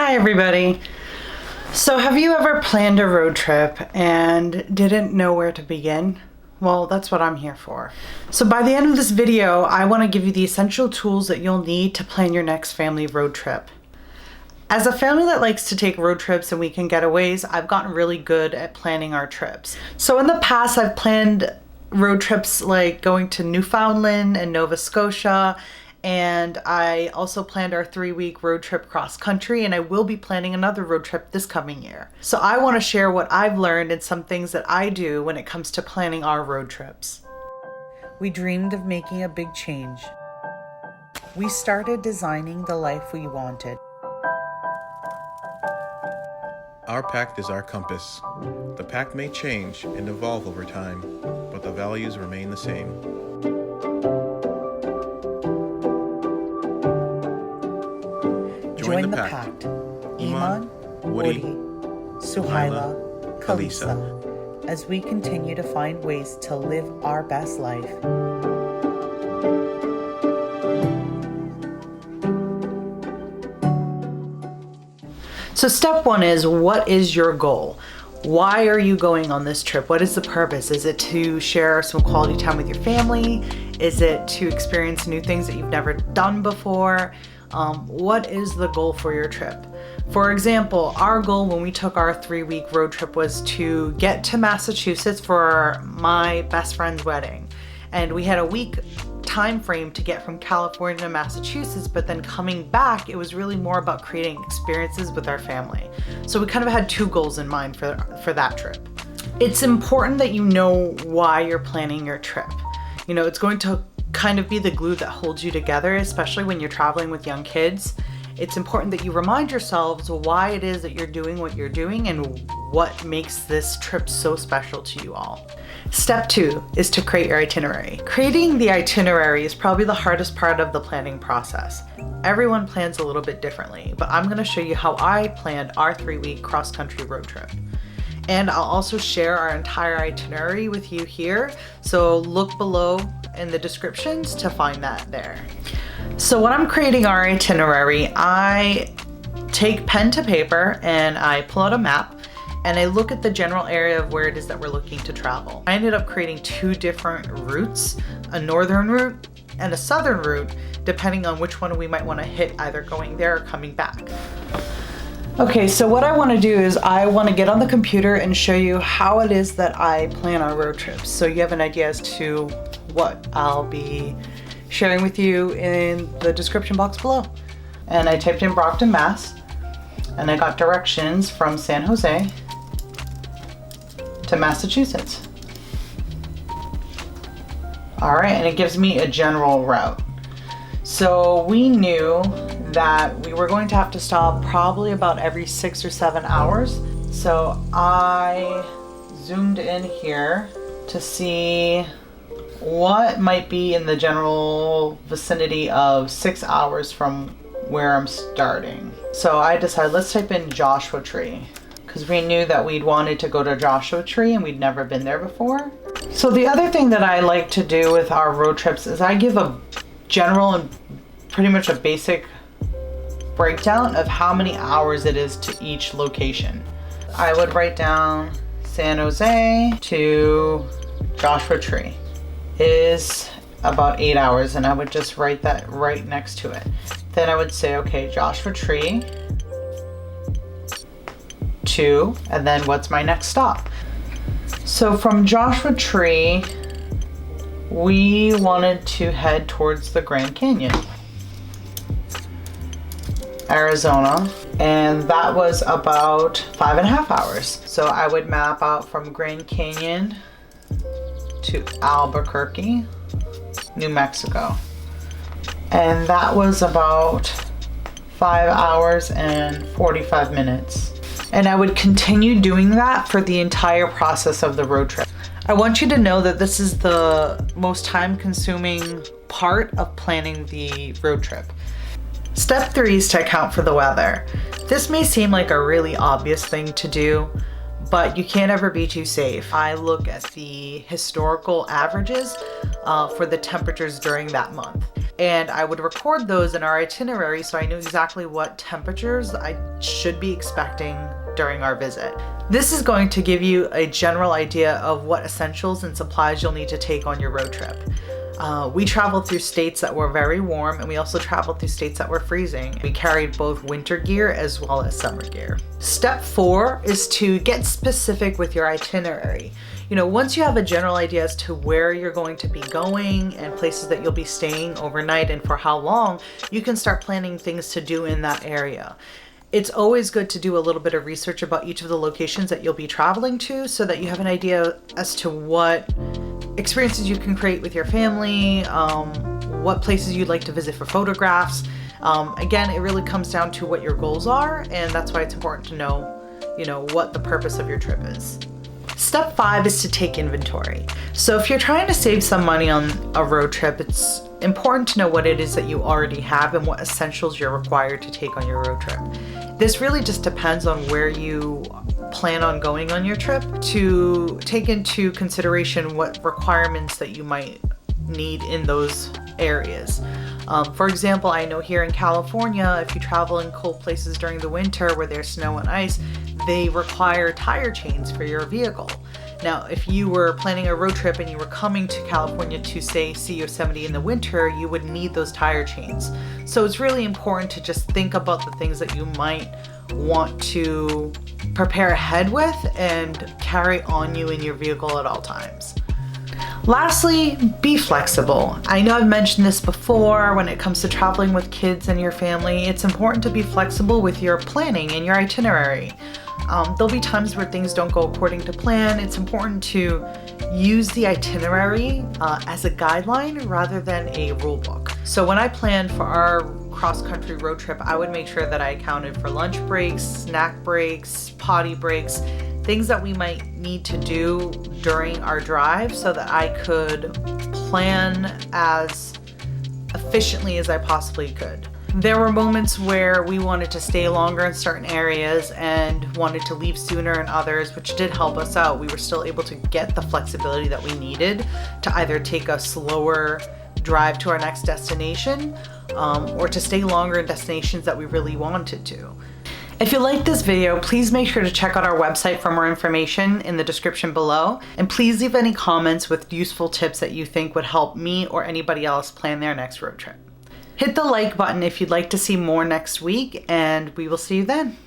Hi everybody. So have you ever planned a road trip and didn't know where to begin? Well, that's what I'm here for. So by the end of this video, I want to give you the essential tools that you'll need to plan your next family road trip. As a family that likes to take road trips and weekend getaways, I've gotten really good at planning our trips. So in the past, I've planned road trips like going to Newfoundland and Nova Scotia, and I also planned our 3-week road trip cross country, and I will be planning another road trip this coming year. So I want to share what I've learned and some things that I do when it comes to planning our road trips. We dreamed of making a big change. We started designing the life we wanted. Our pact is our compass. The pact may change and evolve over time, but the values remain the same. Join the pact. Iman, Woody, Suhaila, Kalisa, as we continue to find ways to live our best life. So step one is, what is your goal? Why are you going on this trip? What is the purpose? Is it to share some quality time with your family? Is it to experience new things that you've never done before? What is the goal for your trip? For example, our goal when we took our 3-week road trip was to get to Massachusetts for my best friend's wedding. And we had a week time frame to get from California to Massachusetts, but then coming back, it was really more about creating experiences with our family. So we kind of had 2 goals in mind for that trip. It's important that you know why you're planning your trip. You know, it's going to kind of be the glue that holds you together, especially when you're traveling with young kids. It's important that you remind yourselves why it is that you're doing what you're doing and what makes this trip so special to you all. Step 2 is to create your itinerary. Creating the itinerary is probably the hardest part of the planning process. Everyone plans a little bit differently, but I'm going to show you how I planned our 3-week cross-country road trip. And I'll also share our entire itinerary with you here, so look below in the descriptions to find that there. So when I'm creating our itinerary, I take pen to paper and I pull out a map and I look at the general area of where it is that we're looking to travel. I ended up creating 2 different routes, a northern route and a southern route, depending on which one we might want to hit, either going there or coming back. Okay, so what I want to do is I want to get on the computer and show you how it is that I plan our road trips, so you have an idea as to what I'll be sharing with you in the description box below. And I typed in Brockton, Mass, and I got directions from San Jose to Massachusetts. All right, and it gives me a general route. So we knew that we were going to have to stop probably about every 6 or 7 hours. So I zoomed in here to see what might be in the general vicinity of 6 hours from where I'm starting. So I decided, let's type in Joshua Tree, because we knew that we'd wanted to go to Joshua Tree and we'd never been there before. So the other thing that I like to do with our road trips is I give a general and pretty much a basic breakdown of how many hours it is to each location. I would write down San Jose to Joshua Tree is about 8 hours, and I would just write that right next to it. Then I would say, okay, Joshua Tree to, and then what's my next stop? So from Joshua Tree, we wanted to head towards the Grand Canyon, Arizona, and that was about 5.5 hours. So I would map out from Grand Canyon to Albuquerque, New Mexico, and that was about 5 hours and 45 minutes. And I would continue doing that for the entire process of the road trip. I want you to know that this is the most time-consuming part of planning the road trip. Step 3 is to account for the weather. This may seem like a really obvious thing to do, but you can't ever be too safe. I look at the historical averages for the temperatures during that month. And I would record those in our itinerary so I knew exactly what temperatures I should be expecting during our visit. This is going to give you a general idea of what essentials and supplies you'll need to take on your road trip. We traveled through states that were very warm, and we also traveled through states that were freezing. We carried both winter gear as well as summer gear. Step 4 is to get specific with your itinerary. Once you have a general idea as to where you're going to be going and places that you'll be staying overnight and for how long, you can start planning things to do in that area. It's always good to do a little bit of research about each of the locations that you'll be traveling to so that you have an idea as to what experiences you can create with your family, what places you'd like to visit for photographs. Again, it really comes down to what your goals are, and that's why it's important to know, what the purpose of your trip is. Step 5 is to take inventory. So if you're trying to save some money on a road trip, it's important to know what it is that you already have and what essentials you're required to take on your road trip. This really just depends on where you plan on going on your trip to take into consideration what requirements that you might need in those areas. For example, I know here in California, if you travel in cold places during the winter where there's snow and ice, they require tire chains for your vehicle. Now, if you were planning a road trip and you were coming to California to, say, see Yosemite in the winter, you would need those tire chains. So it's really important to just think about the things that you might want to prepare ahead with and carry on you in your vehicle at all times. Lastly, be flexible. I know I've mentioned this before when it comes to traveling with kids and your family. It's important to be flexible with your planning and your itinerary. There'll be times where things don't go according to plan. It's important to use the itinerary as a guideline rather than a rule book. So when I planned for our cross-country road trip, I would make sure that I accounted for lunch breaks, snack breaks, potty breaks, things that we might need to do during our drive so that I could plan as efficiently as I possibly could. There were moments where we wanted to stay longer in certain areas and wanted to leave sooner in others, which did help us out. We were still able to get the flexibility that we needed to either take a slower drive to our next destination or to stay longer in destinations that we really wanted to. If you like this video, please make sure to check out our website for more information in the description below. And please leave any comments with useful tips that you think would help me or anybody else plan their next road trip. Hit the like button if you'd like to see more next week, and we will see you then.